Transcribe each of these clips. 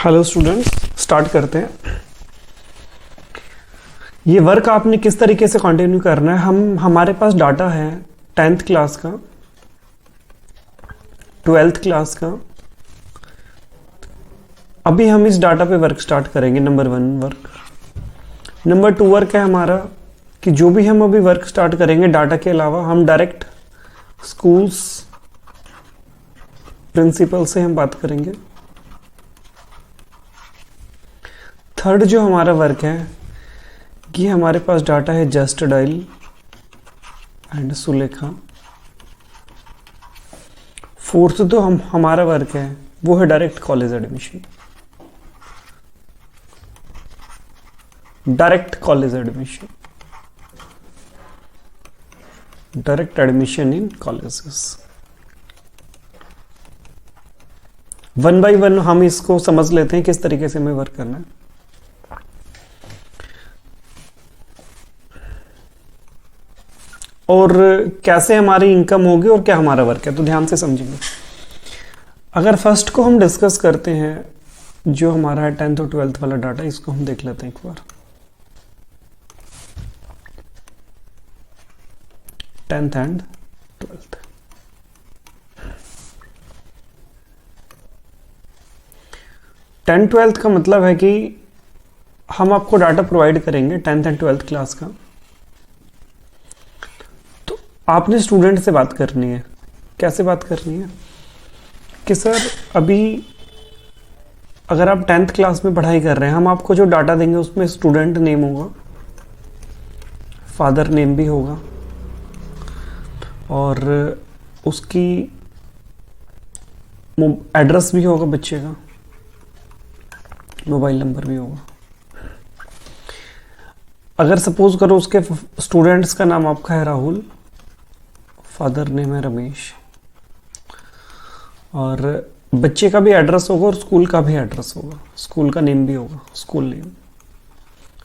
Hello students, start करते हैं। ये वर्क आपने किस तरीके से कंटिन्यू करना है। हमारे पास डाटा है 10th क्लास का, 12th क्लास का। अभी हम इस डाटा पे वर्क स्टार्ट करेंगे। Number 1 work. नंबर 2 वर्क है हमारा कि जो भी हम अभी वर्क स्टार्ट करेंगे डाटा के अलावा हम डायरेक्ट स्कूल्स प्रिंसिपल से हम बात करेंगे। थर्ड जो हमारा वर्क है कि हमारे पास डाटा है Just Dial and Sulekha. Fourth तो हमारा वर्क है वो है direct college admission. Direct college admission, direct admission in colleges. 1 by 1 हम इसको समझ लेते हैं किस तरीके से हमें वर्क करना है। और कैसे हमारी इनकम होगी और क्या हमारा वर्क है, तो ध्यान से समझेंगे। अगर फर्स्ट को हम डिस्कस करते हैं जो हमारा है 10th और 12th वाला डाटा, इसको हम देख लेते हैं एक बार। 10th and 12th। Tenth 12th का मतलब है कि हम आपको डाटा प्रोवाइड करेंगे 10th एंड 12th क्लास का। आपने स्टूडेंट से बात करनी है। कैसे बात करनी है कि सर अभी अगर आप 10th क्लास में पढ़ाई कर रहे हैं, हम आपको जो डाटा देंगे उसमें स्टूडेंट नेम होगा, फादर नेम भी होगा और उसकी एड्रेस भी होगा, बच्चे का मोबाइल नंबर भी होगा। अगर सपोज करो उसके स्टूडेंट्स का नाम आपका है राहुल, फादर नेम है रमेश और बच्चे का भी एड्रेस होगा और स्कूल का भी एड्रेस होगा, स्कूल का नेम भी होगा, स्कूल नेम।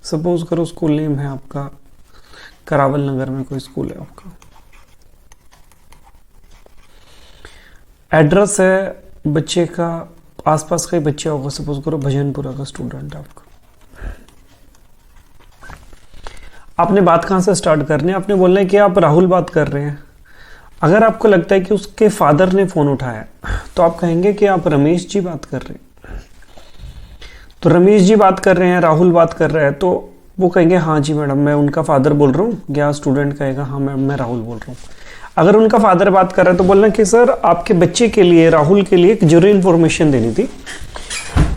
सपोज करो स्कूल नेम है आपका करावल नगर में कोई स्कूल है आपका। एड्रेस है बच्चे का, आसपास का ही बच्चा होगा, सपोज करो भजनपुरा का स्टूडेंट है आपका। आपने बात कहाँ से स्टार्ट करनी है? आपने बोलना है कि आप राहुल बात कर रहे हैं। अगर आपको लगता है कि उसके फादर ने फोन उठाया तो आप कहेंगे कि आप रमेश जी बात कर रहे हैं। तो रमेश जी बात कर रहे हैं, राहुल बात कर रहा है, तो वो कहेंगे हाँ जी मैडम मैं उनका फादर बोल रहा हूँ। या स्टूडेंट कहेगा हाँ मैम मैं राहुल बोल रहा हूँ। अगर उनका फादर बात कर रहा है तो बोलना कि सर आपके बच्चे के लिए, राहुल के लिए एक जरूरी इन्फॉर्मेशन देनी थी।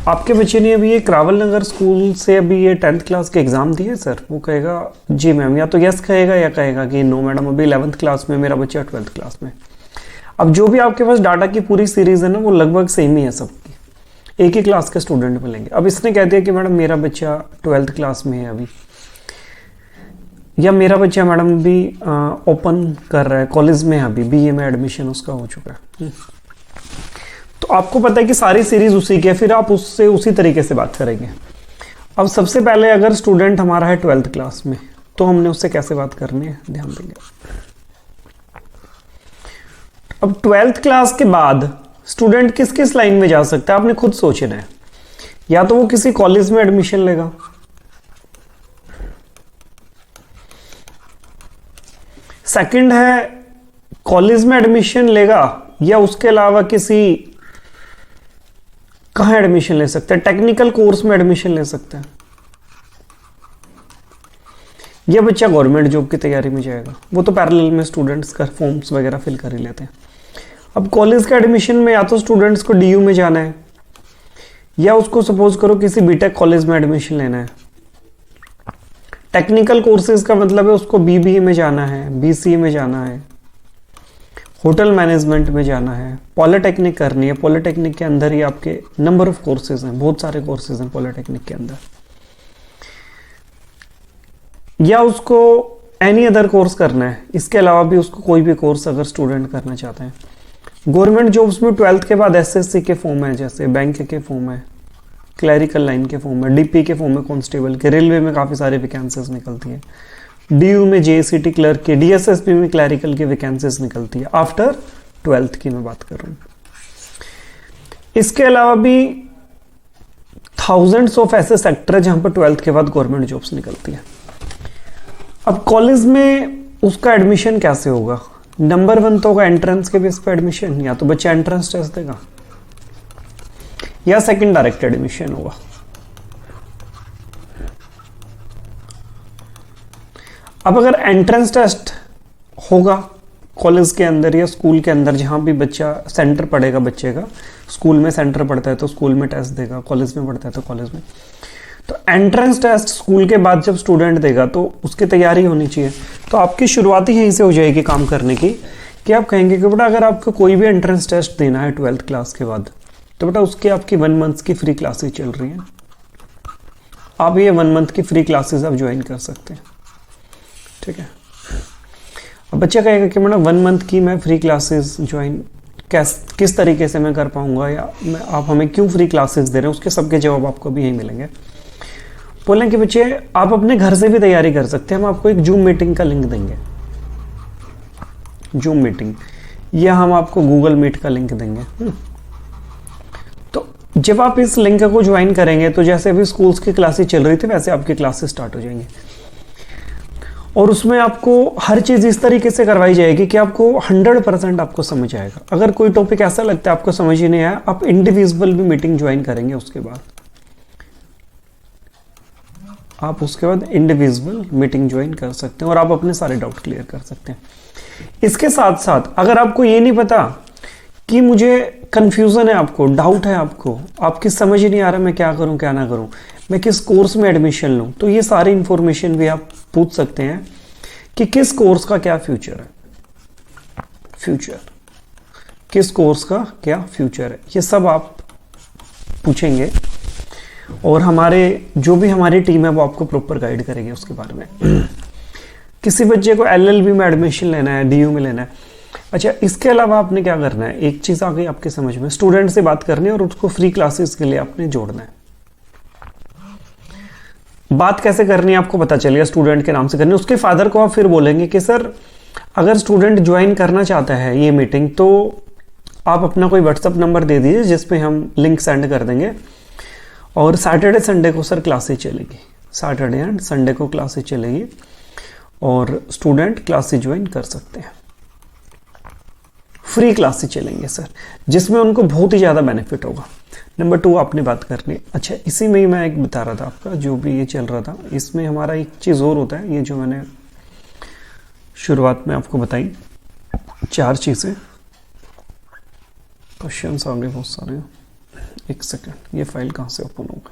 आपके बच्चे ने अभी ये करावल नगर स्कूल से अभी ये 10th क्लास के एग्जाम दिए सर। वो कहेगा जी मैम, या तो यस कहेगा या कहेगा कि नो मैडम अभी 11th क्लास में, मेरा बच्चा 12th क्लास में। अब जो भी आपके पास डाटा की पूरी सीरीज है ना वो लगभग सेम ही है सबकी, एक ही क्लास के स्टूडेंट मिलेंगे। अब इसने कह दिया कि मैडम मेरा बच्चा 12th क्लास में है अभी, या मेरा बच्चा मैडम भी ओपन कर रहा है कॉलेज में, अभी बीए में एडमिशन उसका हो चुका है। तो आपको पता है कि सारी सीरीज उसी की है, फिर आप उससे उसी तरीके से बात करेंगे। अब सबसे पहले अगर स्टूडेंट हमारा है 12th क्लास में तो हमने उससे कैसे बात करनी है, ध्यान देंगे। अब 12th क्लास के बाद स्टूडेंट किस किस लाइन में जा सकता है आपने खुद सोचना है। या तो वो किसी कॉलेज में एडमिशन लेगा, सेकंड है कॉलेज में एडमिशन लेगा, या उसके अलावा किसी कहाँ एडमिशन ले सकते हैं, टेक्निकल कोर्स में एडमिशन ले सकते हैं, या बच्चा गवर्नमेंट जॉब की तैयारी में जाएगा। वो तो पैरेलल में स्टूडेंट्स का फॉर्म्स वगैरह फिल कर ही लेते हैं। अब कॉलेज का एडमिशन में या तो स्टूडेंट्स को डीयू में जाना है, या उसको सपोज करो किसी बीटेक कॉलेज में एडमिशन लेना है। टेक्निकल कोर्सेज का मतलब है उसको बीबीए में जाना है, बीसीए में जाना है, होटल मैनेजमेंट में जाना है, पॉलिटेक्निक करनी है। पॉलिटेक्निक के अंदर ही आपके नंबर ऑफ कोर्सेज हैं, बहुत सारे कोर्सेज हैं पॉलिटेक्निक के अंदर। या उसको एनी अदर कोर्स करना है, इसके अलावा भी उसको कोई भी कोर्स अगर स्टूडेंट करना चाहते हैं। गवर्नमेंट जॉब्स में 12th के बाद एसएससी के फॉर्म है, जैसे बैंक के फॉर्म है, क्लैरिकल लाइन के फॉर्म है, डीपी के फॉर्म है, कांस्टेबल के, रेलवे में काफ़ी सारी वैकेंसीज निकलती हैं, डीयू में जेसीटी क्लर्क के, डीएसएसपी में क्लैरिकल की वैकेंसीज निकलती है आफ्टर 12th की मैं बात कर रहा हूँ। इसके अलावा भी थाउजेंड्स ऑफ ऐसे सेक्टर है जहां पर 12th के बाद गवर्नमेंट जॉब्स निकलती है। अब कॉलेज में उसका एडमिशन कैसे होगा? नंबर 1 तो होगा एंट्रेंस के बेस पे एडमिशन, या तो बच्चा एंट्रेंस टेस्ट देगा या सेकंड डायरेक्ट एडमिशन होगा। अब अगर एंट्रेंस टेस्ट होगा कॉलेज के अंदर या स्कूल के अंदर, जहां भी बच्चा सेंटर पड़ेगा बच्चे का, स्कूल में सेंटर पड़ता है तो स्कूल में टेस्ट देगा, कॉलेज में पड़ता है तो कॉलेज में, तो एंट्रेंस टेस्ट स्कूल के बाद जब स्टूडेंट देगा तो उसकी तैयारी होनी चाहिए। तो आपकी शुरुआत ही यहीं से हो जाएगी काम करने की, कि आप कहेंगे कि बेटा अगर आपको कोई भी एंट्रेंस टेस्ट देना है 12th क्लास के बाद, तो बेटा उसकी आपकी 1 मंथ की फ्री क्लासेस चल रही हैं, आप ये 1 मंथ की फ्री क्लासेस आप ज्वाइन कर सकते हैं। ठीक है, अब बच्चा कहेगा कि मैडम 1 मंथ की मैं फ्री क्लासेस ज्वाइन किस तरीके से मैं कर पाऊंगा, या आप हमें क्यों फ्री क्लासेस दे रहे हैं, उसके सबके जवाब आपको भी यही मिलेंगे। बोलें कि बच्चे आप अपने घर से भी तैयारी कर सकते हैं, हम आपको एक जूम मीटिंग का लिंक देंगे, जूम मीटिंग, या हम आपको गूगल मीट का लिंक देंगे। तो जब आप इस लिंक को ज्वाइन करेंगे तो जैसे अभी स्कूल्स की क्लासेस चल रही थी वैसे आपकी क्लासेस स्टार्ट हो जाएंगी, और उसमें आपको हर चीज़ इस तरीके से करवाई जाएगी कि आपको 100% आपको समझ आएगा। अगर कोई टॉपिक ऐसा लगता है आपको समझ ही नहीं आया, आप इंडिविजुअल भी मीटिंग ज्वाइन करेंगे, उसके बाद आप इंडिविजुअल मीटिंग ज्वाइन कर सकते हैं और आप अपने सारे डाउट क्लियर कर सकते हैं। इसके साथ साथ अगर आपको ये नहीं पता कि मुझे कंफ्यूजन है, आपको डाउट है, आपकी समझ ही नहीं आ रहा मैं क्या करूं क्या ना करूं, मैं किस कोर्स में एडमिशन लूं, तो ये सारी इंफॉर्मेशन भी आप पूछ सकते हैं कि किस कोर्स का क्या फ्यूचर है, किस कोर्स का क्या फ्यूचर है, ये सब आप पूछेंगे और हमारी टीम है वो आपको प्रॉपर गाइड करेगी उसके बारे में। किसी बच्चे को एलएलबी में एडमिशन लेना है, डीयू में लेना है, अच्छा इसके अलावा आपने क्या करना है, एक चीज आ गई आपके समझ में, स्टूडेंट से बात करनी है और उसको फ्री क्लासेस के लिए आपने जोड़ना है। बात कैसे करनी है आपको पता चलेगा, स्टूडेंट के नाम से करनी है। उसके फादर को आप फिर बोलेंगे कि सर अगर स्टूडेंट ज्वाइन करना चाहता है ये मीटिंग, तो आप अपना कोई व्हाट्सएप नंबर दे दीजिए जिसपे हम लिंक सेंड कर देंगे, और सैटरडे संडे को सर क्लासेस चलेगी, सैटरडे एंड संडे को क्लासेस चलेगी और स्टूडेंट क्लासेस ज्वाइन कर सकते हैं। फ्री क्लासेस चलेंगे सर, जिसमें उनको बहुत ही ज़्यादा बेनिफिट होगा। नंबर 2 आपने बात करनी, अच्छा इसी में ही मैं एक बता रहा था आपका जो भी ये चल रहा था, इसमें हमारा एक चीज़ और होता है, ये जो मैंने शुरुआत में आपको बताई 4 चीज़ें, क्वेश्चन आ गए बहुत सारे। एक सेकेंड, ये फाइल कहाँ से ओपन होगा,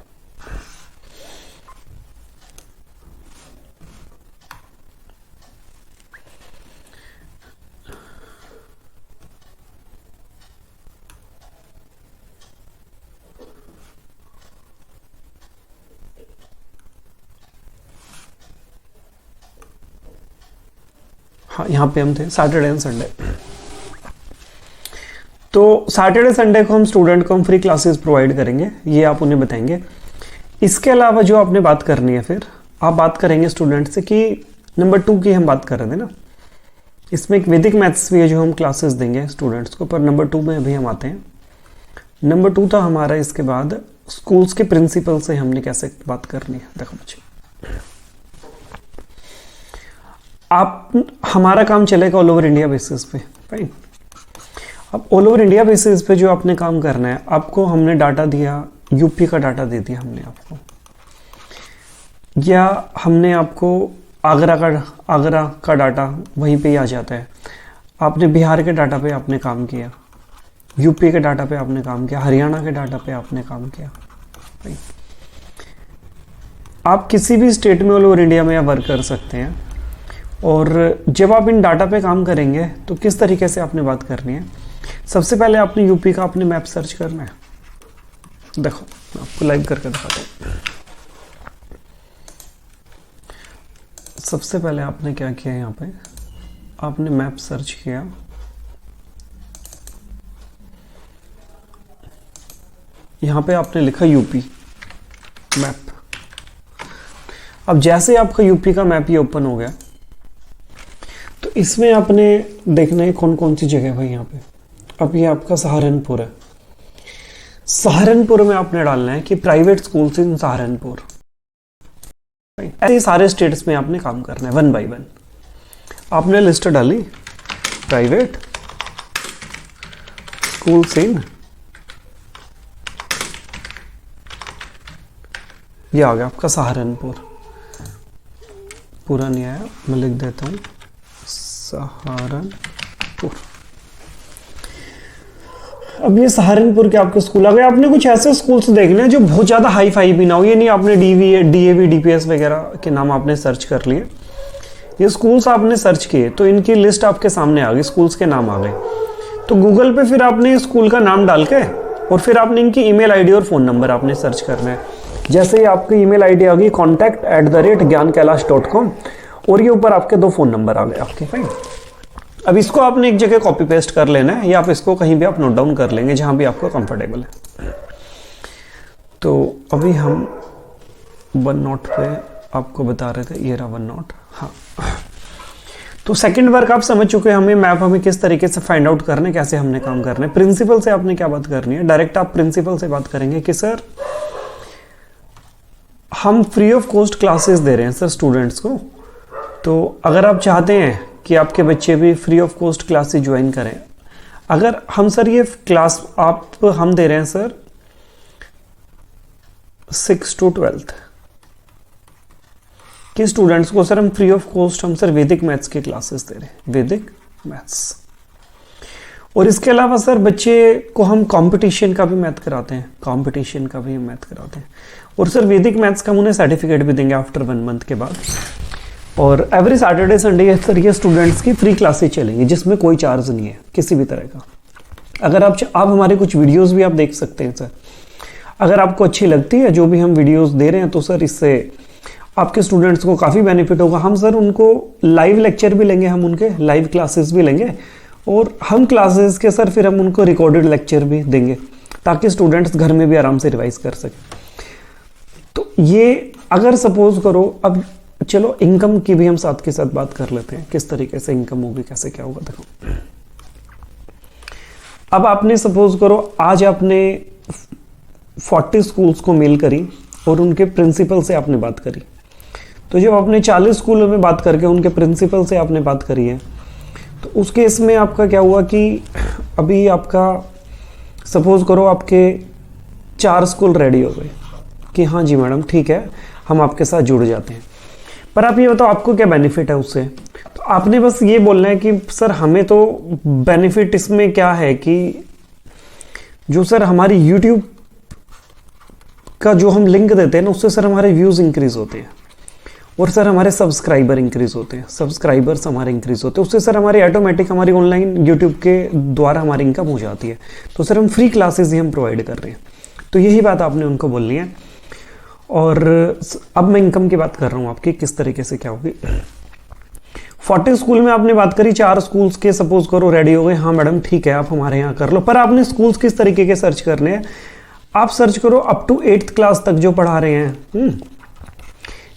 हाँ यहाँ पे हम थे सैटरडे एंड संडे। तो सैटरडे संडे को हम स्टूडेंट को हम फ्री क्लासेस प्रोवाइड करेंगे, ये आप उन्हें बताएंगे। इसके अलावा जो आपने बात करनी है, फिर आप बात करेंगे स्टूडेंट से कि नंबर 2 की हम बात कर रहे थे ना, इसमें एक वैदिक मैथ्स भी है जो हम क्लासेस देंगे स्टूडेंट्स को, पर नंबर 2 में अभी हम आते हैं। नंबर 2 था हमारा, इसके बाद स्कूल्स के प्रिंसिपल से हमने कैसे बात करनी है। देखो बच्चे, हमारा काम चलेगा ऑल ओवर इंडिया बेसिस पे, फाइन। अब ऑल ओवर इंडिया बेसिस पे जो आपने काम करना है, आपको हमने डाटा दिया, यूपी का डाटा दे दिया हमने आपको, या हमने आपको आगरा का डाटा वहीं पे ही आ जाता है, आपने बिहार के डाटा पे आपने काम किया, यूपी के डाटा पे आपने काम किया, हरियाणा के डाटा पे आपने काम किया, फाइन। आप किसी भी स्टेट में ऑल ओवर इंडिया में वर्क कर सकते हैं। और जब आप इन डाटा पे काम करेंगे तो किस तरीके से आपने बात करनी है, सबसे पहले आपने यूपी का आपने मैप सर्च करना है। देखो मैं आपको लाइव करके दिखाता हूँ। सबसे पहले आपने क्या किया, यहाँ पे आपने मैप सर्च किया, यहाँ पे आपने लिखा यूपी मैप। अब जैसे आपका यूपी का मैप ये ओपन हो गया, तो इसमें आपने देखना है कौन कौन सी जगह भाई यहाँ पे। अब ये आपका सहारनपुर है, सहारनपुर में आपने डालना है कि प्राइवेट स्कूल्स इन सहारनपुर। ऐसे सारे स्टेट्स में आपने काम करना है, 1 by 1 आपने लिस्ट डाली, प्राइवेट स्कूल्स इन, ये आ गया आपका सहारनपुर। पूरा नहीं आया, मैं लिख देता हूं सहारनपुर। अब ये सहारनपुर के आपके स्कूल आ गए। आपने कुछ ऐसे स्कूल्स देखने हैं जो बहुत ज़्यादा हाई फाई भी ना हो। ये नहीं आपने DAV DPS वगैरह के नाम आपने सर्च कर लिए, ये स्कूल्स आपने सर्च किए तो इनकी लिस्ट आपके सामने आ गई, स्कूल्स के नाम आ गए। तो गूगल पे फिर आपने स्कूल का नाम डाल के और फिर आपने इनकी ईमेल आईडी और फ़ोन नंबर आपने सर्च करना है। जैसे ही आपकी ईमेल आईडी आ गई contact@gyankailash.com और ये ऊपर आपके 2 फ़ोन नंबर आ गए आपके। फाइन, अब इसको आपने एक जगह कॉपी पेस्ट कर लेना है या आप इसको कहीं भी आप नोट डाउन कर लेंगे जहां भी आपको कंफर्टेबल है। तो अभी हम OneNote पे आपको बता रहे थे, ये रहा OneNote। हाँ, तो सेकंड वर्क आप समझ चुके हैं, हमें मैप हमें किस तरीके से फाइंड आउट करना है, कैसे हमने काम करना है। प्रिंसिपल से आपने क्या बात करनी है, डायरेक्ट आप प्रिंसिपल से बात करेंगे कि सर हम फ्री ऑफ कॉस्ट क्लासेस दे रहे हैं सर स्टूडेंट्स को, तो अगर आप चाहते हैं कि आपके बच्चे भी free of cost classes join करें, अगर हम सर ये क्लास हम दे रहे हैं सर 6 to 12th के स्टूडेंट्स को सर हम फ्री ऑफ कॉस्ट हम सर वैदिक मैथ्स की क्लासेस दे रहे हैं, वैदिक मैथ्स। और इसके अलावा सर बच्चे को हम कंपटीशन का भी मैथ कराते हैं, कंपटीशन का भी मैथ कराते हैं। और सर वैदिक मैथ्स का हम उन्हें सर्टिफिकेट भी देंगे आफ्टर 1 month के बाद। और एवरी सैटरडे संडे सर ये स्टूडेंट्स की फ्री क्लासेस चलेंगी जिसमें कोई चार्ज नहीं है किसी भी तरह का। अगर आप हमारे कुछ वीडियोस भी आप देख सकते हैं सर, अगर आपको अच्छी लगती है जो भी हम वीडियोस दे रहे हैं तो सर इससे आपके स्टूडेंट्स को काफ़ी बेनिफिट होगा। हम सर उनको लाइव लेक्चर भी लेंगे, हम उनके लाइव क्लासेस भी लेंगे और हम क्लासेस के सर फिर हम उनको रिकॉर्डेड लेक्चर भी देंगे ताकि स्टूडेंट्स घर में भी आराम से रिवाइज कर सकें। तो ये अगर सपोज करो, अब चलो इनकम की भी हम साथ के साथ बात कर लेते हैं, किस तरीके से इनकम होगी, कैसे क्या होगा। देखो अब आपने सपोज करो आज आपने 40 स्कूल्स को मेल करी और उनके प्रिंसिपल से आपने बात करी, तो जब आपने 40 स्कूलों में बात करके उनके प्रिंसिपल से आपने बात करी है तो उस केस में आपका क्या हुआ कि अभी आपका सपोज करो आपके 4 स्कूल रेडी हो गए कि हाँ जी मैडम ठीक है हम आपके साथ जुड़ जाते हैं। पर आप ये बताओ आपको क्या बेनिफिट है उससे। तो आपने बस ये बोलना है कि सर हमें तो बेनिफिट इसमें क्या है कि जो सर हमारी YouTube का जो हम लिंक देते हैं ना उससे सर हमारे व्यूज़ इंक्रीज होते हैं और सर हमारे सब्सक्राइबर इंक्रीज होते हैं, सब्सक्राइबर्स हमारे इंक्रीज होते हैं, उससे सर हमारी ऑटोमेटिक हमारी ऑनलाइन यूट्यूब के द्वारा हमारी इनकम हो जाती है। तो सर हम फ्री क्लासेस ही हम प्रोवाइड कर रहे हैं। तो यही बात आपने उनको बोलनी है। और अब मैं इनकम की बात कर रहा हूँ आपकी किस तरीके से क्या होगी। 40 स्कूल में आपने बात करी, 4 स्कूल्स के सपोज करो रेडी हो गए, हाँ मैडम ठीक है आप हमारे यहाँ कर लो। पर आपने स्कूल्स किस तरीके के सर्च करने हैं, आप सर्च करो अप टू 8th क्लास तक जो पढ़ा रहे हैं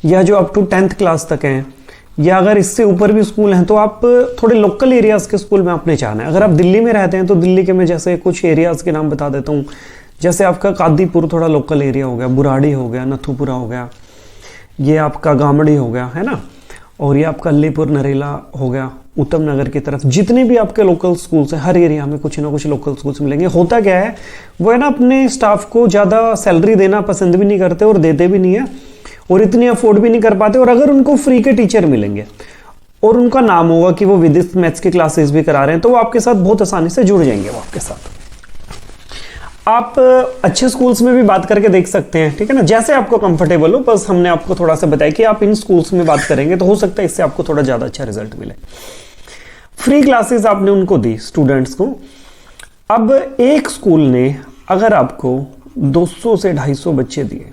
या जो अप टू 10th क्लास तक हैं, या अगर इससे ऊपर भी स्कूल हैं तो आप थोड़े लोकल एरियाज़ के स्कूल में आपने जाना है। अगर आप दिल्ली में रहते हैं तो दिल्ली के मैं जैसे कुछ एरियाज़ के नाम बता देता हूँ, जैसे आपका कादीपुर थोड़ा लोकल एरिया हो गया, बुराड़ी हो गया, नथुपुरा हो गया, ये आपका गामड़ी हो गया है ना, और ये आपका अलीपुर नरेला हो गया उत्तम नगर की तरफ। जितने भी आपके लोकल स्कूल्स हैं हर एरिया में कुछ ना कुछ लोकल स्कूल्स मिलेंगे। होता क्या है वो है ना, अपने स्टाफ को ज़्यादा सैलरी देना पसंद भी नहीं करते और देते भी नहीं है और इतनी अफोर्ड भी नहीं कर पाते। और अगर उनको फ्री के टीचर मिलेंगे और उनका नाम होगा कि वो वैदिक मैथ्स की क्लासेस भी करा रहे हैं तो वो आपके साथ बहुत आसानी से जुड़ जाएंगे। वो आपके साथ आप अच्छे स्कूल्स में भी बात करके देख सकते हैं, ठीक है ना, जैसे आपको कंफर्टेबल हो। बस हमने आपको थोड़ा सा बताया कि आप इन स्कूल्स में बात करेंगे तो हो सकता है इससे आपको थोड़ा ज़्यादा अच्छा रिजल्ट मिले। फ्री क्लासेस आपने उनको दी स्टूडेंट्स को। अब एक स्कूल ने अगर आपको 200 से 250 बच्चे दिए,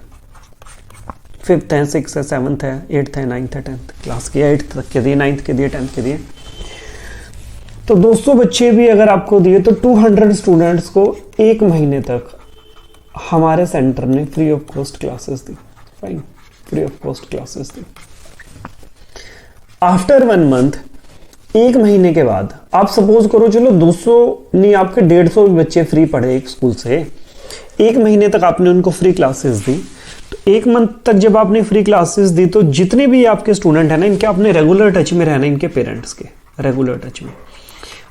5th है, 6th है, 7th है, 8th है, 9th है, 10th क्लास के, 8th तक के दिए, 9th के दिए, 10th के दिए, तो 200 बच्चे भी अगर आपको दिए तो 200 स्टूडेंट्स को 1 महीने तक हमारे सेंटर ने free of cost classes the. Fine, free of cost classes the. After 1 month, 1 महीने के बाद आप सपोज करो चलो 200 नहीं आपके 150 बच्चे फ्री पढ़े एक स्कूल से, एक महीने तक आपने उनको फ्री क्लासेस दी, तो एक मंथ तक जब आपने फ्री क्लासेस दी तो जितने भी आपके स्टूडेंट हैं ना, इनके आपने रेगुलर टच में रहना, इनके पेरेंट्स के रेगुलर टच में।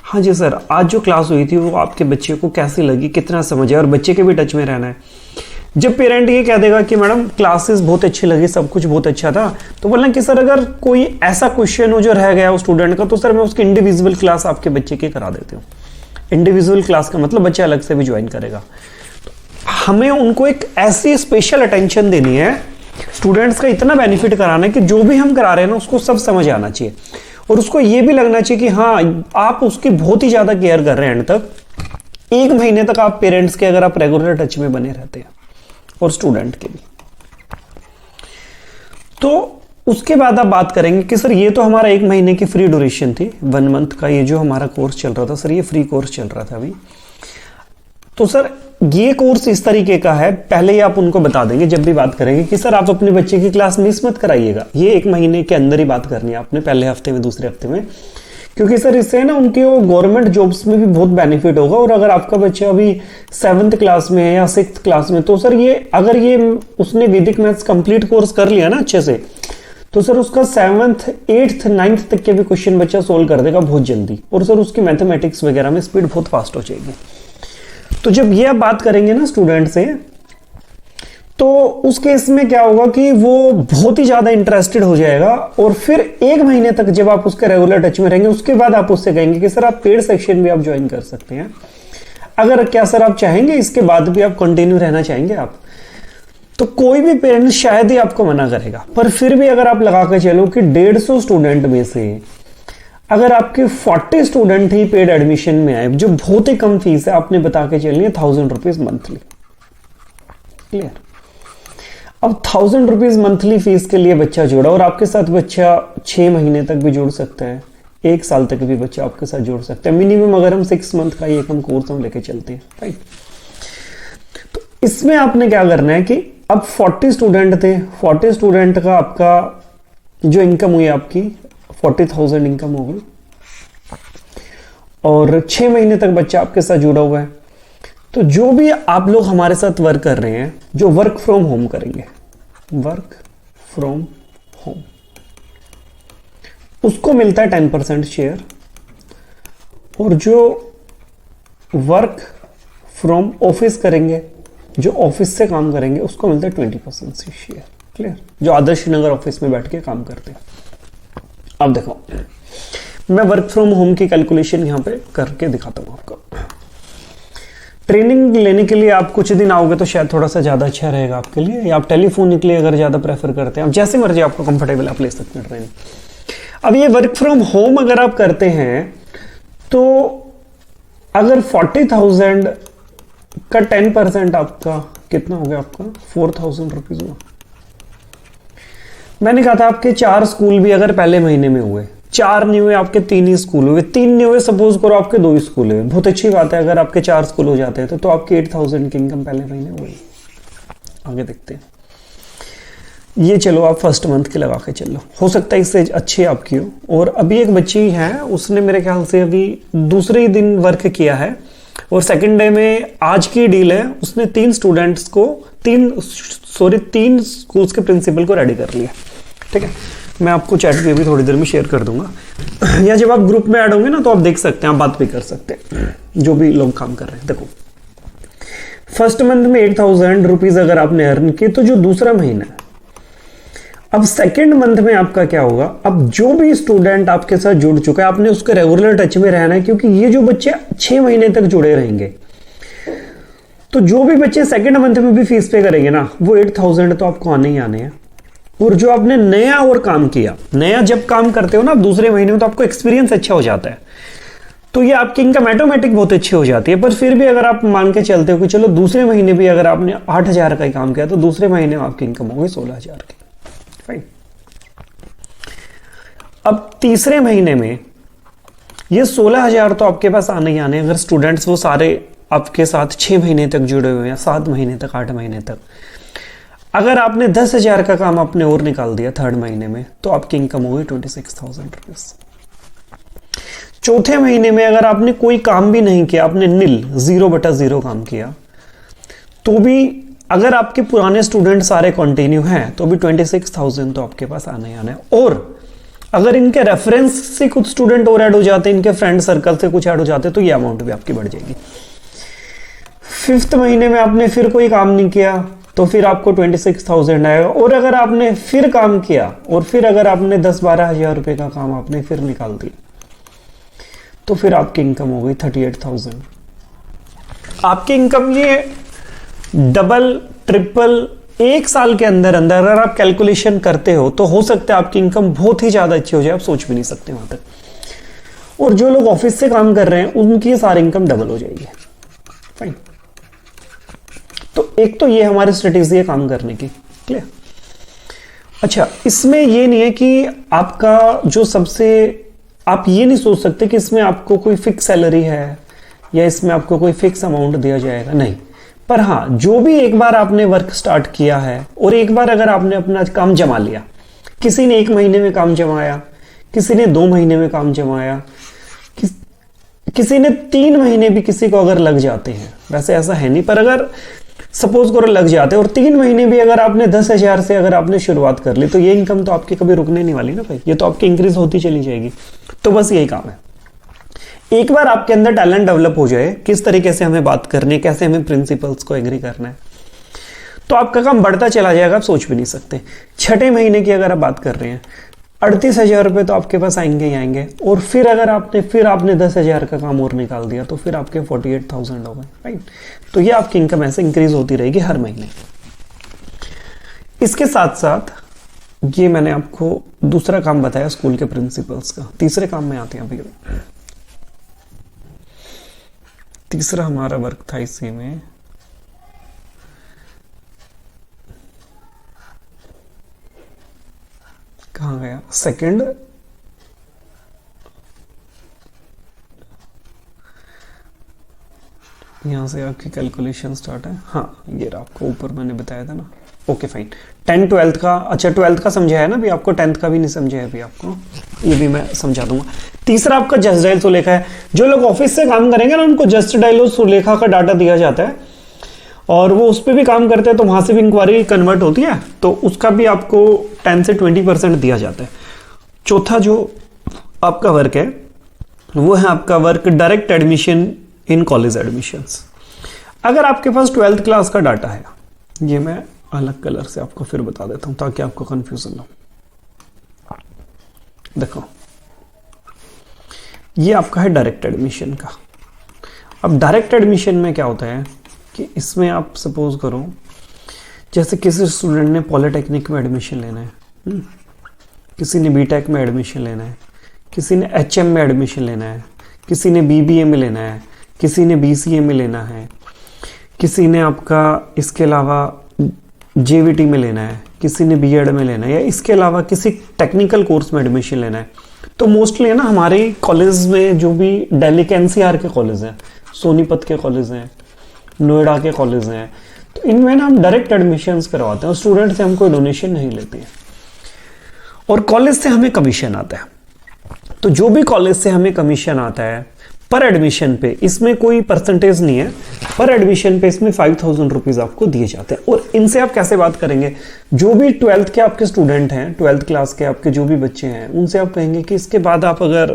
हाँ जी सर, आज जो क्लास हुई थी वो आपके बच्चे को कैसी लगी, कितना समझ है, और बच्चे के भी टच में रहना है। जब पेरेंट ये कह देगा कि मैडम क्लासेस बहुत अच्छी लगी, सब कुछ बहुत अच्छा था, तो बोलना कि सर अगर कोई ऐसा क्वेश्चन हो जो रह गया उस स्टूडेंट का, तो सर मैं उसकी इंडिविजुअल क्लास आपके बच्चे की करा देती हूँ। इंडिविजुअल क्लास का मतलब बच्चा अलग से भी ज्वाइन करेगा। हमें उनको एक ऐसी स्पेशल अटेंशन देनी है, स्टूडेंट्स का इतना बेनिफिट कराना है कि जो भी हम करा रहे हैं ना उसको सब समझ आना चाहिए, और उसको ये भी लगना चाहिए कि हाँ आप उसकी बहुत ही ज्यादा केयर कर रहे हैं एंड तक। एक महीने तक आप पेरेंट्स के अगर आप रेगुलर टच में बने रहते हैं, और स्टूडेंट के भी, तो उसके बाद आप बात करेंगे कि सर ये तो हमारा एक महीने की फ्री ड्यूरेशन थी, 1 मंथ का ये जो हमारा कोर्स चल रहा था, सर ये फ्री कोर्स चल रहा था अभी, तो सर ये कोर्स इस तरीके का है। पहले ही आप उनको बता देंगे जब भी बात करेंगे कि सर आप अपने बच्चे की क्लास मिस मत कराइएगा, ये एक महीने के अंदर ही बात करनी है आपने, पहले हफ्ते में दूसरे हफ्ते में, क्योंकि सर इससे ना उनके वो गवर्नमेंट जॉब्स में भी बहुत बेनिफिट होगा। और अगर आपका बच्चा अभी 7th क्लास में है या 6th क्लास में, तो सर ये अगर ये उसने वैदिक मैथ्स कंप्लीट कोर्स कर लिया ना अच्छे से, तो सर उसका 7th 8th 9th तक के भी क्वेश्चन बच्चा सोल्व कर देगा बहुत जल्दी, और सर उसकी मैथमेटिक्स वगैरह में स्पीड बहुत फास्ट हो जाएगी। तो जब ये आप बात करेंगे ना स्टूडेंट से, तो उस केस में क्या होगा कि वो बहुत ही ज्यादा इंटरेस्टेड हो जाएगा, और फिर एक महीने तक जब आप उसके रेगुलर टच में रहेंगे, उसके बाद आप उससे कहेंगे कि सर आप पेड सेक्शन भी आप ज्वाइन कर सकते हैं, अगर क्या सर आप चाहेंगे इसके बाद भी आप कंटिन्यू रहना चाहेंगे आप, तो कोई भी पेरेंट्स शायद ही आपको मना करेगा। पर फिर भी अगर आप लगा के चलो कि 150 स्टूडेंट में से अगर आपके 40 स्टूडेंट ही पेड एडमिशन में आए, जो बहुत ही कम फीस है, आपने बता के चलिए 1000 रुपीज मंथली, क्लियर। अब 1000 रुपीज मंथली फीस के लिए बच्चा जोड़ा, और आपके साथ बच्चा 6 महीने तक भी जुड़ सकता है, 1 साल तक भी बच्चा आपके साथ जुड़ सकता है मिनिमम, अगर हम 6 मंथ का एक हम कोर्स हम लेके चलते हैं, राइट। तो इसमें आपने क्या करना है कि अब 40 स्टूडेंट थे, 40 स्टूडेंट का आपका जो इनकम हुई आपकी 40,000 इनकम हो गई, और 6 महीने तक बच्चा आपके साथ जुड़ा हुआ है। तो जो भी आप लोग हमारे साथ वर्क कर रहे हैं, जो वर्क फ्रॉम होम करेंगे, वर्क फ्रॉम होम, उसको मिलता है 10% शेयर, और जो वर्क फ्रॉम ऑफिस करेंगे, जो ऑफिस से काम करेंगे, उसको मिलता है 20% शेयर, क्लियर। जो आदर्श नगर ऑफिस में बैठ के काम करते हैं। अब देखो मैं वर्क फ्रॉम होम की कैलकुलेशन यहां पे करके दिखाता हूं आपको। ट्रेनिंग लेने के लिए आप कुछ दिन आओगे तो शायद थोड़ा सा ज्यादा अच्छा रहेगा आपके लिए, या आप टेलीफोनिक लिए अगर ज्यादा प्रेफर करते हैं, आप जैसे मर्जी आपको कंफर्टेबल आप ले सकते हैं ट्रेनिंग। अब ये वर्क फ्रॉम होम अगर आप करते हैं, तो अगर 40,000 का 10% आपका कितना हो गया, आपका 4,000 रुपीज हुआ। मैंने कहा था आपके 4 स्कूल भी अगर पहले महीने में हुए, 4 नहीं हुए आपके 3 ही स्कूल हुए, 3 नहीं हुए सपोज करो आपके 2 ही स्कूल हुए, बहुत अच्छी बात है। अगर आपके 4 स्कूल हो जाते हैं तो आपकी 8,000 की इनकम पहले महीने हुई। आगे देखते हैं, ये चलो आप फर्स्ट मंथ के लगा के चलो, हो सकता है इससे अच्छी आपकी हो। और अभी एक बच्ची है, उसने मेरे ख्याल से अभी दूसरे ही दिन वर्क किया है, और सेकंड डे में आज की डील है, उसने 3 स्टूडेंट्स को 3 स्कूल्स के प्रिंसिपल को रेडी कर लिया, ठीक है। मैं आपको चैट पे भी थोड़ी देर में शेयर कर दूंगा, या जब आप ग्रुप में ऐड होंगे ना तो आप देख सकते हैं, आप बात भी कर सकते हैं, जो भी लोग काम कर रहे हैं। देखो फर्स्ट मंथ में 8,000 रुपीज अगर आपने अर्न की, तो जो दूसरा महीना है, अब सेकेंड मंथ में आपका क्या होगा, अब जो भी स्टूडेंट आपके साथ जुड़ चुका है, आपने उसके रेगुलर टच में रहना है, क्योंकि ये जो बच्चे 6 महीने तक जुड़े रहेंगे, तो जो भी बच्चे सेकेंड मंथ में भी फीस पे करेंगे ना, वो 8,000 तो आपको आने ही आने हैं। और जो आपने नया और काम किया, नया जब काम करते हो ना दूसरे महीने में, तो आपको एक्सपीरियंस अच्छा हो जाता है, तो ये आपकी इनकम ऑटोमेटिक बहुत अच्छी हो जाती है। पर फिर भी अगर आप मान के चलते हो कि चलो दूसरे महीने भी अगर आपने 8,000 का ही काम किया, तो दूसरे महीने में आपकी इनकम होगी 16,000 की, फाइन। अब तीसरे महीने में ये 16,000 तो आपके पास आने ही आने, अगर स्टूडेंट्स वो सारे आपके साथ 6 महीने तक जुड़े हुए हैं, 7 महीने तक, 8 महीने तक। अगर आपने 10,000 का काम आपने और निकाल दिया थर्ड महीने में, तो आपकी इनकम होगी 26,000 रुपीज। चौथे महीने में अगर आपने कोई काम भी नहीं किया, आपने निल 0/0 काम किया, तो भी अगर आपके पुराने स्टूडेंट सारे कंटिन्यू हैं तो भी 26,000 तो आपके पास आने ही आना है। और अगर इनके रेफरेंस से कुछ स्टूडेंट और ऐड हो जाते हैं, इनके फ्रेंड सर्कल से कुछ ऐड हो जाते हैं, तो ये अमाउंट भी आपकी बढ़ जाएगी। 5th महीने में आपने फिर कोई काम नहीं किया तो फिर आपको 26,000 आएगा। और अगर आपने फिर काम किया और फिर अगर आपने 10-12 हजार रुपए का काम आपने फिर निकाल दिया तो फिर आपकी इनकम हो गई 38,000। आपकी इनकम ये डबल ट्रिपल एक साल के अंदर अंदर अगर आप कैलकुलेशन करते हो तो हो सकता है आपकी इनकम बहुत ही ज्यादा अच्छी हो जाए, आप सोच भी नहीं सकते वहां तक। और जो लोग ऑफिस से काम कर रहे हैं उनकी सारी इनकम डबल हो जाएगी। फाइन। तो एक तो ये हमारी स्ट्रेटेजी है काम करने की। क्लियर? अच्छा, इसमें ये नहीं है कि आपका जो सबसे, आप ये नहीं सोच सकते कि इसमें आपको कोई फिक्स सैलरी है या इसमें आपको कोई फिक्स अमाउंट दिया जाएगा, नहीं। पर हाँ, जो भी एक बार आपने वर्क स्टार्ट किया है और एक बार अगर आपने अपना काम जमा लिया, किसी ने 1 महीने में काम जमाया, किसी ने 2 महीने में काम जमाया, किसी ने 3 महीने भी किसी को अगर लग जाते हैं, वैसे ऐसा है नहीं, पर अगर सपोज करो लग जाते हैं और 3 महीने भी अगर आपने 10,000 से अगर आपने शुरुआत कर ली तो ये इनकम तो आपकी कभी रुकने नहीं वाली ना भाई, ये तो आपकी इंक्रीज होती चली जाएगी। तो बस यही काम है। एक बार आपके अंदर टैलेंट डेवलप हो जाए किस तरीके से हमें बात करनी है, कैसे हमें प्रिंसिपल्स को एग्री करना है, तो आपका काम बढ़ता चला जाएगा, आप सोच भी नहीं सकते। 6ठे महीने की अगर आप बात कर रहे हैं 38,000 रुपए तो आपके पास आएंगे ही आएंगे। और फिर अगर आपने 10,000 का काम और निकाल दिया तो फिर आपके 48,000 हो गए। राइट? तो ये आपकी इनकम ऐसे इंक्रीज होती रहेगी हर महीने। इसके साथ साथ ये मैंने आपको दूसरा काम बताया स्कूल के प्रिंसिपल्स का। तीसरे काम में आते हैं अभी। तीसरा हमारा वर्क था इसी में, कहां गया, सेकंड, यहां से आपकी कैलकुलेशन स्टार्ट है। हाँ, ये आपको ऊपर मैंने बताया था ना। Okay fine. 10th 12th का, अच्छा 12th का समझाया ना अभी आपको, 10th का भी नहीं समझाया अभी आपको, ये भी मैं समझा दूंगा। तीसरा आपका जस्ट डायल सुलेखा है। जो लोग ऑफिस से काम करेंगे ना उनको जस्ट डायल सुलेखा का डाटा दिया जाता है और वो उस पर भी काम करते हैं तो वहां से भी इंक्वायरी कन्वर्ट होती है, तो उसका भी आपको 10 से 20% दिया जाता है। चौथा जो आपका वर्क है वो है आपका work direct admission in college admissions. अगर आपके पास 12th क्लास का डाटा है, ये मैं अलग कलर से आपको फिर बता देता हूं ताकि आपको कंफ्यूजन हो। देखो, ये आपका है डायरेक्ट एडमिशन का। अब डायरेक्ट एडमिशन में क्या होता है कि इसमें आप सपोज करो जैसे किसी स्टूडेंट ने पॉलिटेक्निक में एडमिशन लेना है, किसी ने बीटेक में एडमिशन लेना है, किसी ने एचएम में एडमिशन लेना है, किसी ने बीबीए में लेना है, किसी ने बीसीए में लेना है, किसी ने आपका इसके अलावा जेवीटी में लेना है, किसी ने बीएड में लेना है या इसके अलावा किसी टेक्निकल कोर्स में एडमिशन लेना है। तो मोस्टली है ना हमारे कॉलेज में जो भी दिल्ली के एनसीआर के कॉलेज हैं, सोनीपत के कॉलेज हैं, नोएडा के कॉलेज हैं, तो इनमें ना हम डायरेक्ट एडमिशंस करवाते हैं। स्टूडेंट से हम कोई डोनेशन नहीं लेते हैं और कॉलेज से हमें कमीशन आता है। तो जो भी कॉलेज से हमें कमीशन आता है पर एडमिशन पे, इसमें कोई परसेंटेज नहीं है, पर एडमिशन पे इसमें 5,000 रुपीज आपको दिए जाते हैं। और इनसे आप कैसे बात करेंगे, जो भी 12th के आपके स्टूडेंट हैं, 12th क्लास के आपके जो भी बच्चे हैं, उनसे आप कहेंगे कि इसके बाद आप अगर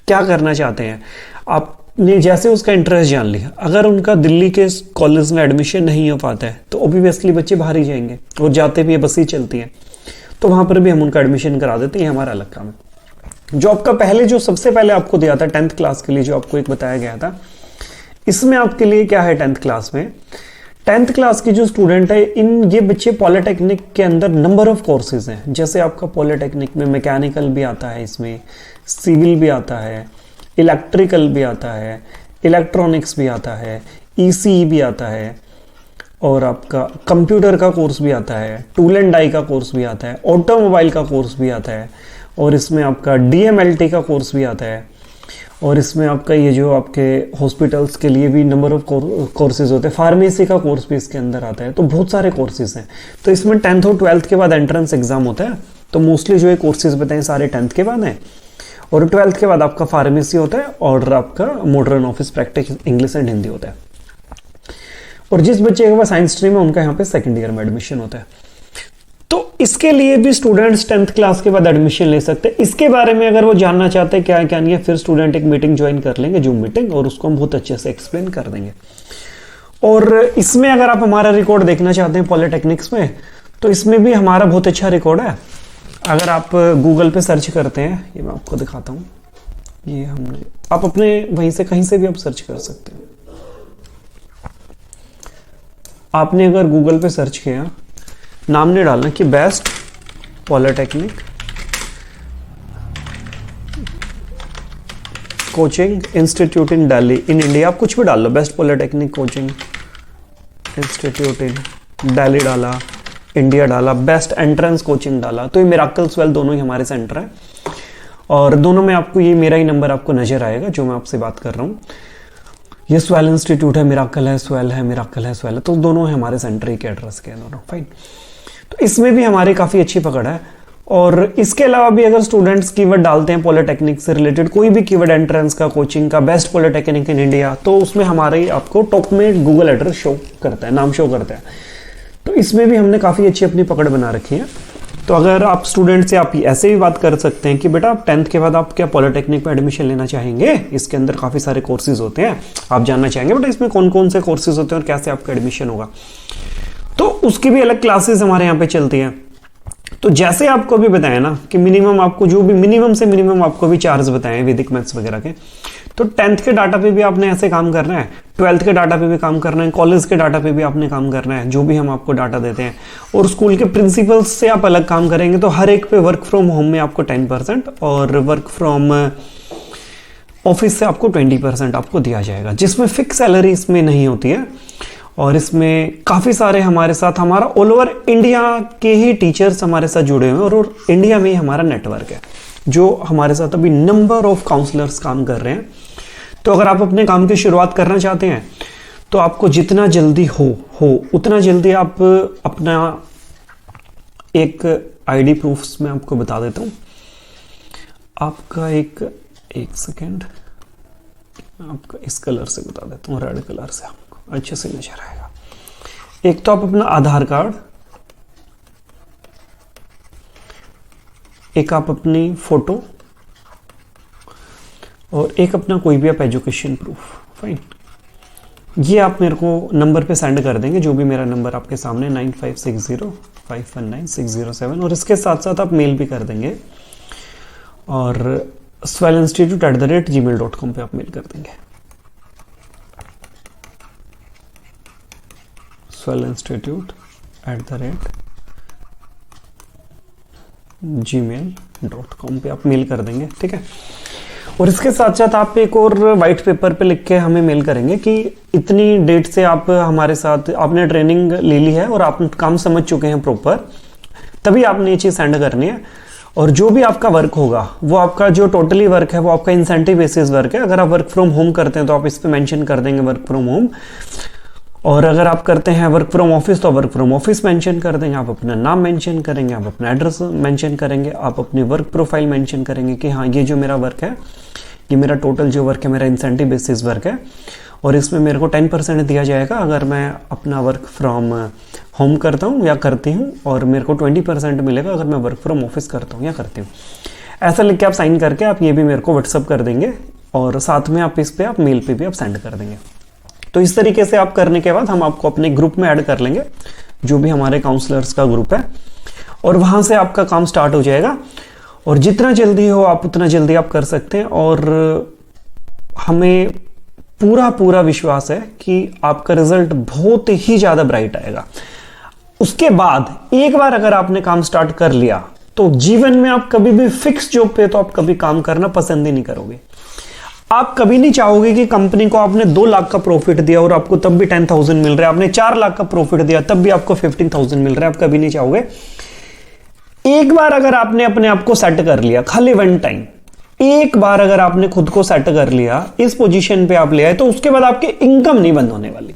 क्या करना चाहते हैं, आपने जैसे उसका इंटरेस्ट जान लिया, अगर उनका दिल्ली के कॉलेज में एडमिशन नहीं हो पाता है तो ऑब्वियसली बच्चे बाहर ही जाएंगे और जाते भी बस ही चलती है, तो वहां पर भी हम उनका एडमिशन करा देते हैं। ये हमारा अलग काम है। जो आपका पहले जो सबसे पहले आपको दिया था 10th क्लास के लिए, जो आपको एक बताया गया था, इसमें आपके लिए क्या है 10th क्लास में, 10th क्लास की जो स्टूडेंट है, ये बच्चे पॉलिटेक्निक के अंदर नंबर ऑफ कोर्सेज हैं। जैसे आपका पॉलिटेक्निक में मैकेनिकल भी आता है, इसमें सिविल भी आता है, इलेक्ट्रिकल भी आता है, इलेक्ट्रॉनिक्स भी आता है, ईसीई भी आता है, और आपका कंप्यूटर का कोर्स भी आता है, टूल एंड डाई का कोर्स भी आता है, ऑटोमोबाइल का कोर्स भी आता है, और इसमें आपका डीएमएलटी का कोर्स भी आता है, और इसमें आपका ये जो आपके हॉस्पिटल्स के लिए भी नंबर ऑफ कोर्सेज होते हैं, फार्मेसी का कोर्स भी इसके अंदर आता है। तो बहुत सारे कोर्सेज हैं। तो इसमें 10th और 12th के बाद एंट्रेंस एग्जाम होता है। तो मोस्टली जो है कोर्सेज बताएं सारे 10th के बाद हैं, और 12th के बाद आपका फार्मेसी होता है और आपका modern office practice English and Hindi होता है। और जिस बच्चे के पास साइंस स्ट्रीम है उनका यहाँ पे सेकंड ईयर में एडमिशन होता है। तो इसके लिए भी स्टूडेंट्स 10th क्लास के बाद एडमिशन ले सकते हैं। इसके बारे में अगर वो जानना चाहते हैं क्या है क्या नहीं है, फिर स्टूडेंट एक मीटिंग ज्वाइन कर लेंगे, जूम मीटिंग, और उसको हम बहुत अच्छे से एक्सप्लेन कर देंगे। और इसमें अगर आप हमारा रिकॉर्ड देखना चाहते हैं पॉलिटेक्निक्स में, तो इसमें भी हमारा बहुत अच्छा रिकॉर्ड है। अगर आप गूगल पे सर्च करते हैं, ये मैं आपको दिखाता हूँ, ये हमने, आप अपने वहीं से कहीं से भी आप सर्च कर सकते हैं। आपने अगर गूगल पे सर्च किया, नाम नहीं डालना कि best polytechnic coaching institute in Delhi in India, आप कुछ भी डाल लो, best polytechnic coaching institute in Delhi डाला, इंडिया डाला, बेस्ट एंट्रेंस कोचिंग डाला, तो ये मिराकल स्वेल दोनों ही हमारे सेंटर है। और दोनों में आपको ये मेरा ही नंबर आपको नजर आएगा जो मैं आपसे बात कर रहा हूँ। ये स्वेल इंस्टीट्यूट है, मिराकल है, स्वेल है, मिराकल है, स्वेल है, तो दोनों है हमारे सेंटर के एड्रेस के दोनों। फाइन, तो इसमें भी हमारी काफ़ी अच्छी पकड़ है। और इसके अलावा भी अगर स्टूडेंट्स कीवर्ड डालते हैं पॉलिटेक्निक से रिलेटेड, कोई भी कीवर्ड एंट्रेंस का, कोचिंग का, बेस्ट पॉलिटेक्निक इन इंडिया, तो उसमें हमारे आपको टॉप में गूगल एड्रेस शो करता है, नाम शो करता है। तो इसमें भी हमने काफ़ी अच्छी अपनी पकड़ बना रखी है। तो अगर आप स्टूडेंट से आप ऐसे भी बात कर सकते हैं कि बेटा आप 10th के बाद आप क्या पॉलिटेक्निक में एडमिशन लेना चाहेंगे, इसके अंदर काफ़ी सारे कोर्सेज होते हैं, आप जानना चाहेंगे बेटा इसमें कौन कौन से कोर्सेज होते हैं और कैसे आपका एडमिशन होगा, तो उसकी भी अलग क्लासेस हमारे यहाँ पे चलती हैं। तो जैसे आपको अभी बताया ना कि मिनिमम आपको जो भी मिनिमम से मिनिमम आपको भी चार्ज बताए वैदिक मैथ्स वगैरह के, तो 10th के डाटा पे भी आपने ऐसे काम करना है, 12th के डाटा पे भी काम करना है, कॉलेज के डाटा पे भी आपने काम करना है, जो भी हम आपको डाटा देते हैं। और स्कूल के प्रिंसिपल्स से आप अलग काम करेंगे, तो हर एक पे वर्क फ्रॉम होम में आपको 10% और वर्क फ्रॉम ऑफिस से आपको 20% आपको दिया जाएगा, जिसमें फिक्स सैलरी इसमें नहीं होती है। और इसमें काफ़ी सारे हमारे साथ, हमारा ऑल ओवर इंडिया के ही टीचर्स हमारे साथ जुड़े हुए हैं, और इंडिया में ही हमारा नेटवर्क है जो हमारे साथ अभी नंबर ऑफ काउंसलर्स काम कर रहे हैं। तो अगर आप अपने काम की शुरुआत करना चाहते हैं तो आपको जितना जल्दी हो उतना जल्दी आप अपना एक आईडी प्रूफ्स में आपको बता देता हूँ। आपका एक सेकेंड, आपका इस कलर से बता देता हूँ, रेड कलर से आपको अच्छे से नजर आएगा। एक तो आप अपना आधार कार्ड, एक आप अपनी फोटो, और एक अपना कोई भी आप एजुकेशन प्रूफ। फाइन, ये आप मेरे को नंबर पे सेंड कर देंगे, जो भी मेरा नंबर आपके सामने 9560519607, और इसके साथ साथ आप मेल भी कर देंगे, और swelinstitute@gmail.com पे आप मेल कर देंगे। swelinstitute@gmail.com पे आप मेल कर देंगे, ठीक है। और इसके साथ साथ आप एक और वाइट पेपर पे लिख के हमें मेल करेंगे कि इतनी डेट से आप हमारे साथ, आपने ट्रेनिंग ले ली है और आप काम समझ चुके हैं प्रॉपर, तभी आपने ये चीज़ सेंड करनी है। और जो भी आपका वर्क होगा, वो आपका जो टोटली वर्क है वो आपका इंसेंटिव बेसिस वर्क है। अगर आप वर्क फ्रॉम होम करते हैं तो आप इस पे मेंशन कर देंगे वर्क फ्रॉम होम, और अगर आप करते हैं वर्क फ्रॉम ऑफिस तो वर्क फ्रॉम ऑफिस मेंशन कर देंगे, आप अपना नाम मेंशन करेंगे, आप अपना एड्रेस मेंशन करेंगे, आप अपनी वर्क प्रोफाइल मेंशन करेंगे कि हाँ ये जो मेरा वर्क है, ये मेरा टोटल जो वर्क है मेरा इंसेंटिव बेसिस वर्क है, और इसमें मेरे को 10% दिया जाएगा अगर मैं अपना वर्क फ्रॉम होम करता हूँ या करती हूँ, और मेरे को 20% मिलेगा अगर मैं वर्क फ्रॉम ऑफिस करता हूँ या करती हूँ। ऐसा लिख के आप साइन करके आप ये भी मेरे को व्हाट्सअप कर देंगे, और साथ में आप इस पे आप मेल पे भी आप सेंड कर देंगे। तो इस तरीके से आप करने के बाद हम आपको अपने ग्रुप में ऐड कर लेंगे, जो भी हमारे काउंसलर्स का ग्रुप है, और वहाँ से आपका काम स्टार्ट हो जाएगा। और जितना जल्दी हो आप उतना जल्दी आप कर सकते हैं, और हमें पूरा विश्वास है कि आपका रिजल्ट बहुत ही ज़्यादा ब्राइट आएगा। उसके बाद एक बार अगर आपने काम स्टार्ट कर लिया तो जीवन में आप कभी भी फिक्स जॉब पे तो आप कभी काम करना पसंद ही नहीं करोगे। आप कभी नहीं चाहोगे कि कंपनी को आपने 2 लाख का प्रॉफिट दिया और आपको तब भी 10,000 मिल रहा है, आपने 4 लाख का प्रॉफिट दिया तब भी आपको 15,000 मिल रहा है, आप कभी नहीं चाहोगे। एक बार अगर आपने अपने आप को सेट कर लिया, खाली वन टाइम एक बार अगर आपने खुद को सेट कर लिया, इस पोजीशन पे आप ले आए, तो उसके बाद आपकी इनकम नहीं बंद होने वाली।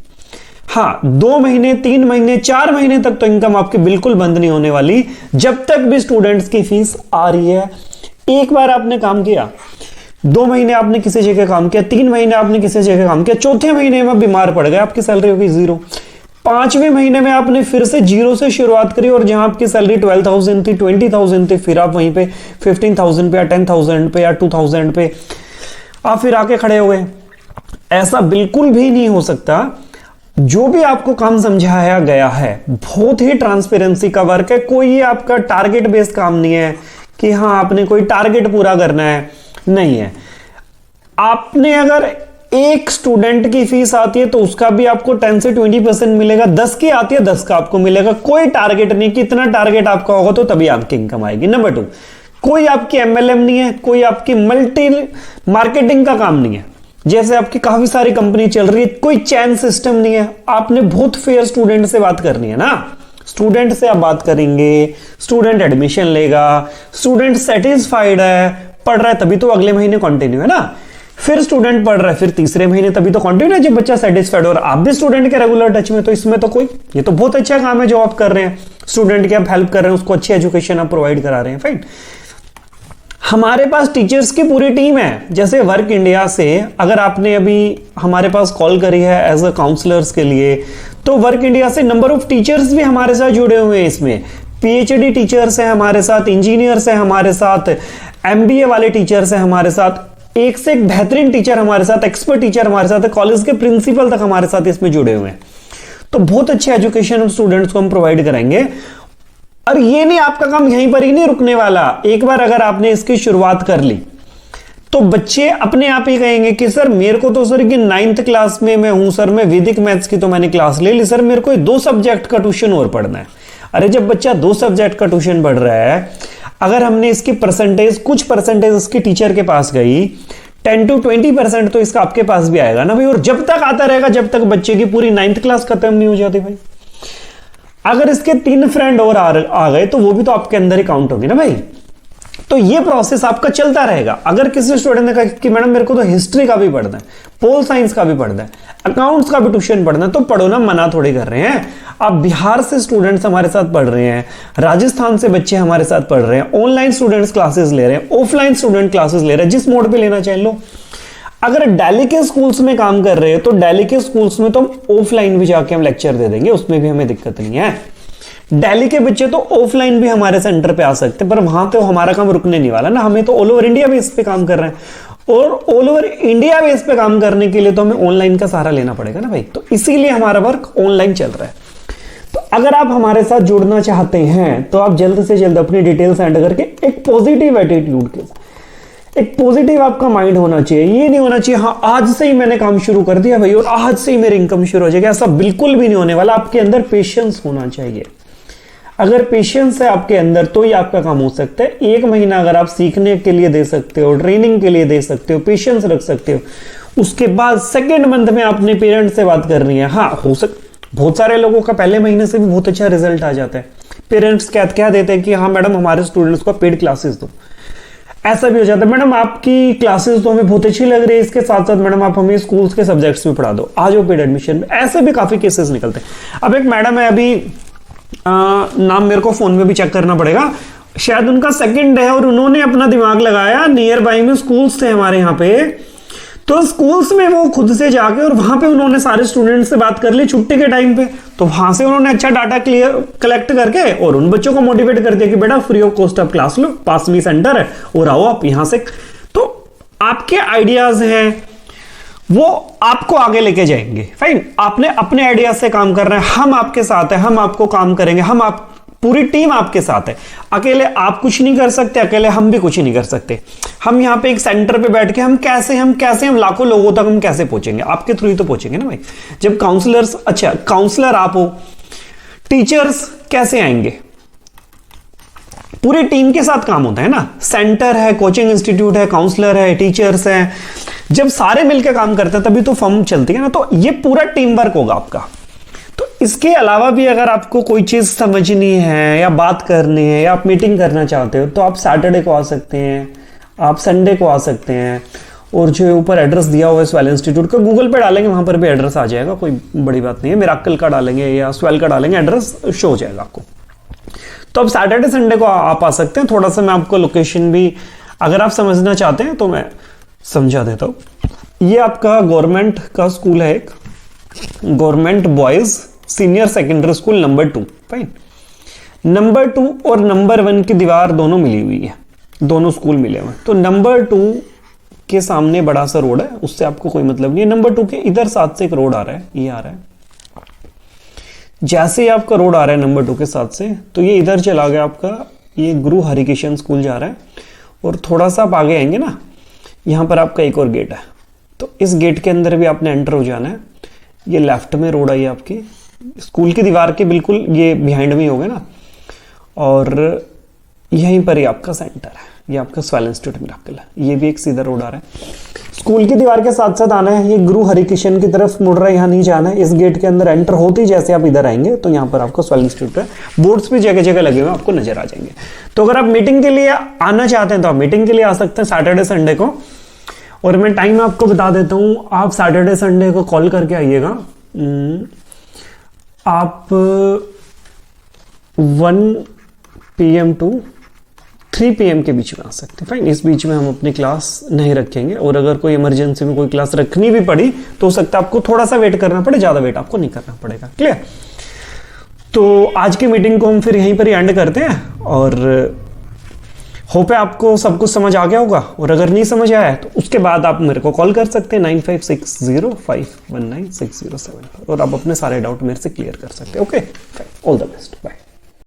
हाँ, 2 महीने 3 महीने 4 महीने तक तो इनकम आपकी बिल्कुल बंद नहीं होने वाली, जब तक भी स्टूडेंट्स की फीस आ रही है। एक बार आपने काम किया, 2 महीने आपने किसी जगह काम किया, 3 महीने आपने किसी जगह काम किया, चौथे महीने में बीमार पड़ गए, आपकी सैलरी होगी 0। 5वें महीने में आपने फिर से 0 से शुरुआत करी और जहां आपकी सैलरी 12,000 थी, 20,000 थी, फिर आप वहीं पे 15,000 पे या 10,000 पे या 2,000 पे आप फिर आके खड़े हो गए। ऐसा बिल्कुल भी नहीं हो सकता। जो भी आपको काम समझाया गया है बहुत ही ट्रांसपेरेंसी का वर्क है। कोई आपका टारगेट बेस्ड काम नहीं है कि हाँ आपने कोई टारगेट पूरा करना है, नहीं है। आपने अगर एक स्टूडेंट की फीस आती है तो उसका भी आपको 10 से 20% मिलेगा, 10 की आती है 10 का आपको मिलेगा। कोई टारगेट नहीं, कितना टारगेट आपका होगा तो तभी आपकी इनकम आएगी। नंबर 2, कोई आपकी एमएलएम नहीं है, कोई आपकी मल्टी मार्केटिंग का काम नहीं है। जैसे आपकी काफी सारी कंपनी चल रही है, कोई चैन सिस्टम नहीं है। आपने बहुत फेयर स्टूडेंट से बात करनी है ना। स्टूडेंट से आप बात करेंगे, स्टूडेंट एडमिशन लेगा, स्टूडेंट सेटिस्फाइड है, पढ़ रहा है तभी तो अगले महीने कंटिन्यू है ना। फिर स्टूडेंट पढ़ रहा है, फिर तीसरे महीने तभी तो कंटिन्यू है जब बच्चा सेटिस्फाइड और आप भी स्टूडेंट के रेगुलर टच में। तो इसमें तो कोई, ये तो बहुत अच्छा काम है जो आप कर रहे हैं। स्टूडेंट की आप हेल्प कर रहे हैं, उसको अच्छी एजुकेशन आप प्रोवाइड करा रहे हैं, फाइन। हमारे पास टीचर्स की पूरी टीम है। जैसे वर्क इंडिया से अगर आपने अभी हमारे पास कॉल करी है एज अ काउंसलर्स के लिए, तो वर्क इंडिया से नंबर ऑफ टीचर्स भी हमारे साथ जुड़े हुए हैं। इसमें पीएचडी टीचर्स हैं हमारे साथ, इंजीनियर्स हैं हमारे साथ, एमबीए वाले टीचर्स हैं हमारे साथ, एक से एक बेहतरीन टीचर हमारे साथ, एक्सपर्ट टीचर हमारे साथ है, कॉलेज के प्रिंसिपल तक हमारे साथ इसमें जुड़े हुए हैं। तो बहुत अच्छे एजुकेशन स्टूडेंट्स को हम प्रोवाइड कराएंगे। और ये नहीं, आपका काम यहीं पर ही नहीं रुकने वाला। एक बार अगर आपने इसकी शुरुआत कर ली तो बच्चे अपने आप ही कहेंगे कि सर मेरे को तो सर कि 9th क्लास में मैं हूं सर, मैं वैदिक मैथ्स की तो मैंने क्लास ले ली सर, मेरे को 2 सब्जेक्ट का ट्यूशन और पढ़ना है। अरे जब बच्चा 2 सब्जेक्ट का ट्यूशन पढ़ रहा है, अगर हमने इसकी परसेंटेज, कुछ परसेंटेज इसकी टीचर के पास गई, 10 to 20% तो इसका आपके पास भी आएगा ना भाई। और जब तक आता रहेगा जब तक बच्चे की पूरी 9th क्लास खत्म नहीं हो जाती भाई। अगर इसके 3 फ्रेंड और आ गए तो वो भी तो आपके अंदर ही काउंट होगी ना भाई। तो ये प्रोसेस आपका चलता रहेगा। अगर किसी स्टूडेंट ने कहा कि मैडम मेरे को तो हिस्ट्री का भी पढ़ना है, पोल साइंस का भी पढ़ना है, अकाउंट्स का भी ट्यूशन पढ़ना है, तो पढ़ो ना, मना थोड़ी कर रहे हैं। आप बिहार से स्टूडेंट्स हमारे साथ पढ़ रहे हैं, राजस्थान से बच्चे हमारे साथ पढ़ रहे हैं, ऑनलाइन स्टूडेंट्स क्लासेस ले रहे हैं, ऑफलाइन स्टूडेंट क्लासेस ले रहे हैं, जिस मोड पे लेना चाहे लो। अगर दिल्ली के स्कूल्स में काम कर रहे हैं तो दिल्ली के स्कूल्स में तो हम ऑफलाइन भी जाके हम लेक्चर दे देंगे, उसमें भी हमें दिक्कत नहीं है। दिल्ली के बच्चे तो ऑफलाइन भी हमारे सेंटर पे आ सकते हैं, पर वहां तो हमारा काम रुकने नहीं वाला ना। हमें तो ऑल ओवर इंडिया बेस पे काम कर रहे हैं, और ऑल ओवर इंडिया बेस पे काम करने के लिए तो हमें ऑनलाइन का सहारा लेना पड़ेगा ना भाई। तो इसीलिए हमारा वर्क ऑनलाइन चल रहा है। तो अगर आप हमारे साथ जुड़ना चाहते हैं तो आप जल्द से जल्द अपनी डिटेल सेंड करके एक पॉजिटिव एटीट्यूड के साथ, एक पॉजिटिव आपका माइंड होना चाहिए। ये नहीं होना चाहिए हाँ आज से ही मैंने काम शुरू कर दिया भाई और आज से ही मेरी इनकम शुरू हो जाएगी, ऐसा बिल्कुल भी नहीं होने वाला। आपके अंदर पेशेंस होना चाहिए। अगर पेशेंस है आपके अंदर तो ही आपका काम हो सकता है। 1 महीना अगर आप सीखने के लिए दे सकते हो, ट्रेनिंग के लिए दे सकते हो, पेशेंस रख सकते हो, उसके बाद सेकेंड मंथ में अपने पेरेंट्स से बात करनी है। हाँ बहुत सारे लोगों का पहले महीने से भी बहुत अच्छा रिजल्ट आ जाता है। पेरेंट्स क्या देते हैं कि हाँ मैडम हमारे स्टूडेंट्स को पेड क्लासेस दो। ऐसा भी हो जाता है मैडम आपकी क्लासेस तो हमें बहुत अच्छी लग रही है, इसके साथ साथ मैडम आप हमें स्कूल्स के सब्जेक्ट्स भी पढ़ा दो, आ जाओ पेड एडमिशन में। ऐसे भी काफी केसेस निकलते हैं। अब एक मैडम है, अभी नाम मेरे को फोन में भी चेक करना पड़ेगा, शायद उनका सेकंड है, और उन्होंने अपना दिमाग लगाया, नियर बाई में स्कूल्स थे हमारे यहाँ पे, तो स्कूल्स में वो खुद से जाके और वहां पे उन्होंने सारे स्टूडेंट्स से बात कर ली छुट्टी के टाइम पे। तो वहां से उन्होंने अच्छा डाटा कलेक्ट करके और उन बच्चों को मोटिवेट कर दिया कि बेटा फ्री ऑफ कॉस्ट आप क्लास लो, पास में सेंटर है और आओ आप यहां से। तो आपके आइडियाज हैं वो आपको आगे लेके जाएंगे। फाइन, आपने अपने आइडिया से काम करना है, हम आपके साथ हैं, हम आपको काम करेंगे, हम आप पूरी टीम आपके साथ है। अकेले आप कुछ नहीं कर सकते, अकेले हम भी कुछ नहीं कर सकते। हम यहाँ पे एक सेंटर पे बैठ के हम कैसे लाखों लोगों तक हम कैसे पहुंचेंगे, आपके थ्रू ही तो पहुंचेंगे ना भाई। जब काउंसलर्स, अच्छा काउंसलर आप हो, टीचर्स कैसे आएंगे, पूरी टीम के साथ काम होता है ना। सेंटर है, कोचिंग इंस्टीट्यूट है, काउंसलर है, टीचर्स है, जब सारे मिलकर काम करते हैं तभी तो फर्म चलती है ना। तो ये पूरा टीम वर्क होगा आपका। तो इसके अलावा भी अगर आपको कोई चीज समझनी है या बात करनी है या आप मीटिंग करना चाहते हो तो आप सैटरडे को आ सकते हैं, आप संडे को आ सकते हैं। और जो ऊपर एड्रेस दिया हुआ है स्वेल इंस्टीट्यूट का, गूगल पे डालेंगे वहां पर भी एड्रेस आ जाएगा, कोई बड़ी बात नहीं है। मिराकल का डालेंगे या स्वेल का डालेंगे, एड्रेस शो हो जाएगा आपको। तो अब सैटरडे संडे को आप आ सकते हैं। थोड़ा सा मैं आपको लोकेशन भी अगर आप समझना चाहते हैं तो मैं समझा देता हूँ। ये आपका गवर्नमेंट का स्कूल है, एक government boys senior secondary school number 2। Fine. Number 2 और नंबर 1 की दीवार दोनों मिली हुई है, दोनों स्कूल मिले हुए। तो नंबर 2 के सामने बड़ा सा रोड है, उससे आपको कोई मतलब नहीं है। नंबर 2 के इधर साथ से एक रोड आ रहा है, ये आ रहा है। जैसे ही आपका रोड आ रहा है नंबर 2 के साथ से, तो ये इधर चला गया आपका, ये गुरु हरिकिशन स्कूल जा रहा है। और थोड़ा सा आप आगे आएंगे ना, यहाँ पर आपका एक और गेट है, तो इस गेट के अंदर भी आपने एंटर हो जाना है। ये लेफ्ट में रोड आई आपकी, स्कूल की दीवार के बिल्कुल ये बिहाइंड में ही होगा ना, और यहीं पर ही आपका सेंटर है, ये आपका स्वेल इंस्टीट्यूट मिराकल है। ये भी एक सीधा रोड आ रहा है, स्कूल की दीवार के साथ साथ आना है। ये गुरु हरिकिशन की तरफ मुड़ रहा है, यहाँ नहीं जाना है। इस गेट के अंदर एंटर होते ही जैसे आप इधर आएंगे तो यहाँ पर आपका स्वेल इंस्टीट्यूट है। बोर्ड्स भी जगह जगह लगे हुए आपको नजर आ जाएंगे। तो अगर आप मीटिंग के लिए आना चाहते हैं तो आप मीटिंग के लिए आ सकते हैं सैटरडे संडे को। और मैं टाइम आपको बता देता हूं, आप सैटरडे संडे को कॉल करके आइएगा। आप 1 PM to 3 PM के बीच में आ सकते हैं। फाइन, इस बीच में हम अपनी क्लास नहीं रखेंगे, और अगर कोई इमरजेंसी में कोई क्लास रखनी भी पड़ी तो हो सकता है आपको थोड़ा सा वेट करना पड़े, ज्यादा वेट आपको नहीं करना पड़ेगा। क्लियर? तो आज की मीटिंग को हम फिर यहीं पर ही एंड करते हैं, और होप है आपको सब कुछ समझ आ गया होगा। और अगर नहीं समझ आया तो उसके बाद आप मेरे को कॉल कर सकते हैं 9560519607 पर, और आप अपने सारे डाउट मेरे से क्लियर कर सकते हैं। Okay, all the best, bye.